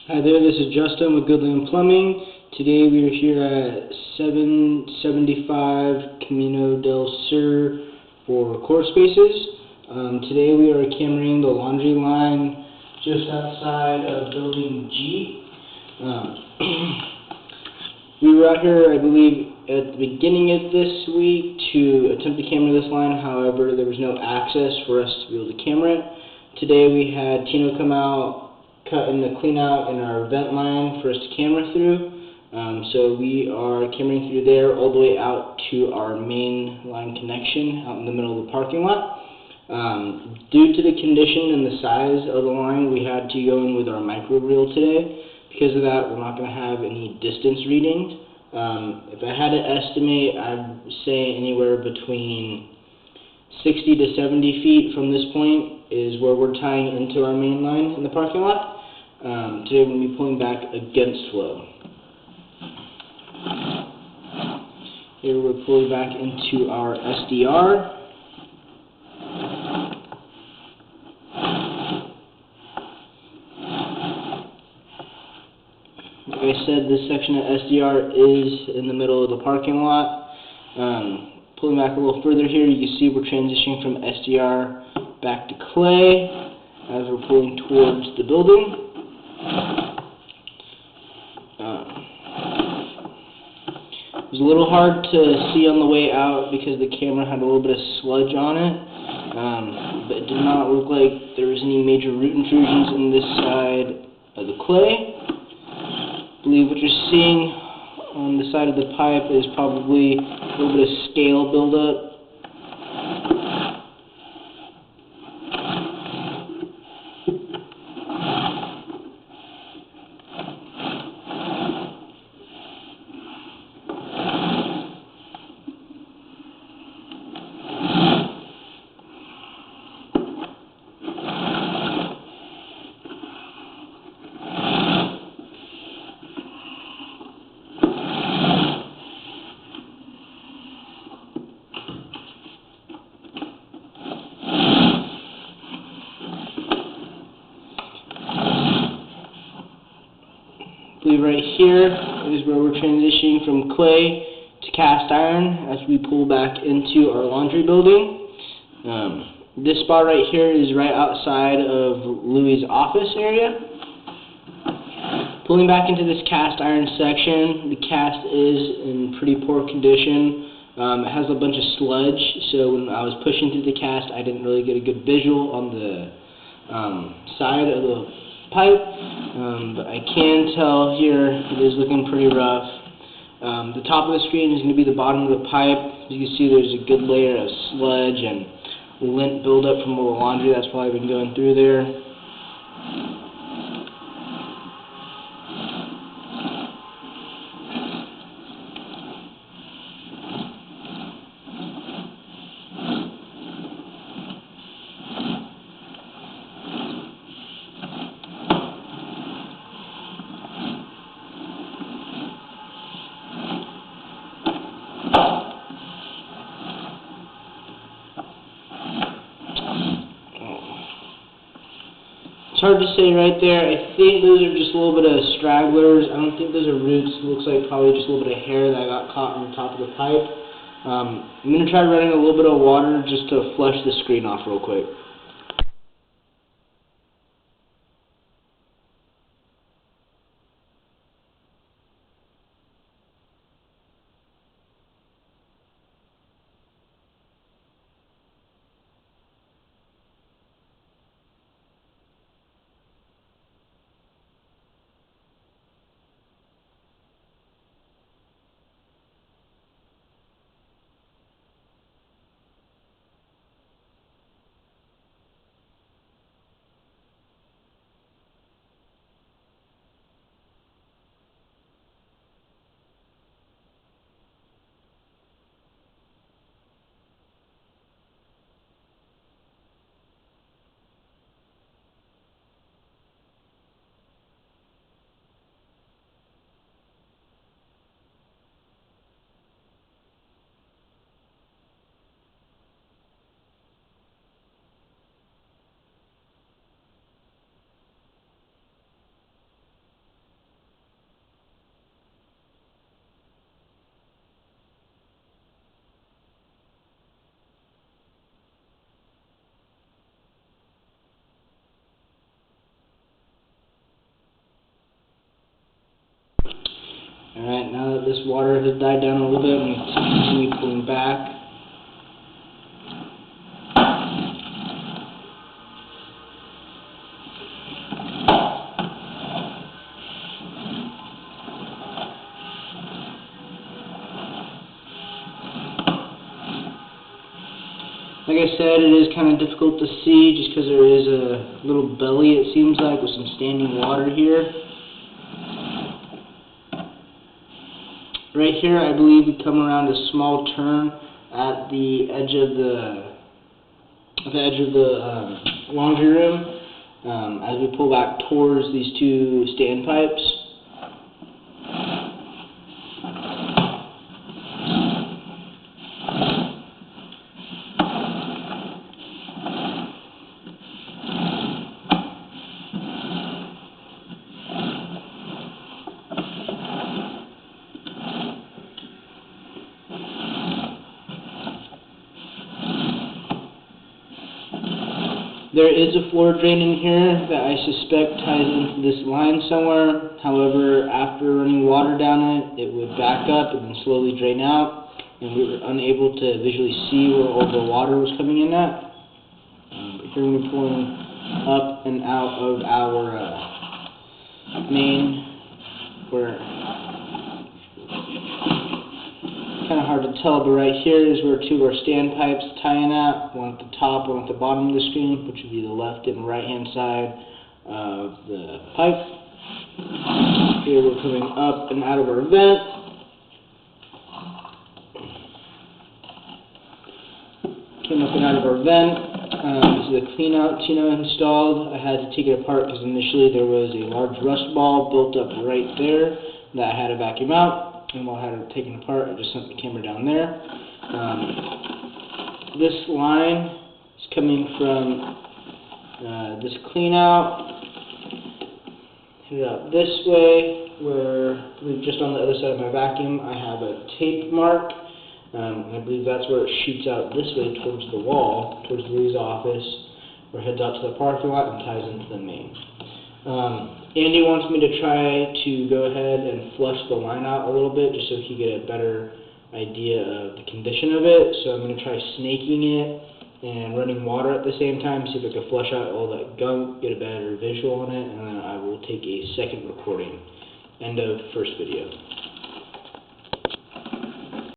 Hi there, this is Justin with Goodland Plumbing. Today we are here at 775 Camino del Sur for Core Spaces. Today we are cameraing the laundry line just outside of Building G. We were out here, I believe, at the beginning of this week to attempt to camera this line. However, there was no access for us to be able to camera it. Today we had Tino come out, cut in the clean out in our vent line for us to camera through. So we are cameraing through there all the way out to our main line connection out in the middle of the parking lot. Due to the condition and the size of the line, we had to go in with our micro reel today. Because of that, we're not going to have any distance readings. If I had to estimate, I'd say anywhere between 60 to 70 feet from this point is where we're tying into our main line in the parking lot. Today we're going to be pulling back against flow. Here we're pulling back into our SDR. Like I said, this section of SDR is in the middle of the parking lot. Pulling back a little further here, you can see we're transitioning from SDR back to clay as we're pulling towards the building. It was a little hard to see on the way out because the camera had a little bit of sludge on it, but it did not look like there was any major root intrusions in this side of the clay. I believe what you're seeing on the side of the pipe is probably a little bit of scale buildup. I believe right here is where we're transitioning from clay to cast iron as we pull back into our laundry building. This spot right here is right outside of Louie's office area. Pulling back into this cast iron section, the cast is in pretty poor condition. It has a bunch of sludge, so when I was pushing through the cast, I didn't really get a good visual on the side of the pipe, but I can tell here it is looking pretty rough. The top of the screen is going to be the bottom of the pipe. As you can see, there's a good layer of sludge and lint buildup from all the laundry that's probably been going through there. It's hard to say right there. I think those are just a little bit of stragglers. I don't think those are roots. It looks like probably just a little bit of hair that got caught on the top of the pipe. I'm going to try running a little bit of water just to flush the screen off real quick. Alright, now that this water has died down a little bit, I'm going to continue pulling back. Like I said, it is kind of difficult to see just because there is a little belly, it seems like, with some standing water here. Right here, I believe we come around a small turn at the edge of the laundry room as we pull back towards these two standpipes. There is a floor drain in here that I suspect ties into this line somewhere. However, after running water down it, it would back up and then slowly drain out, and we were unable to visually see where all the water was coming in at. But here we're pulling up and out of our main, where kind of hard to tell, but right here is where two of our standpipes tie in at, one at the top, one at the bottom of the screen, which would be the left and right hand side of the pipe. Here we're coming up and out of our vent. Came up and out of our vent. This is a clean out Tino installed. I had to take it apart because initially there was a large rust ball built up right there that I had to vacuum out. And while I had it taken apart, I just sent the camera down there. This line is coming from this clean out, headed out this way, where just on the other side of my vacuum I have a tape mark. I believe that's where it shoots out this way towards the wall, towards Lou's office, or heads out to the parking lot and ties into the main. Andy wants me to try to go ahead and flush the line out a little bit just so he can get a better idea of the condition of it. So I'm going to try snaking it and running water at the same time, see if I can flush out all that gunk, get a better visual on it, and then I will take a second recording. End of first video.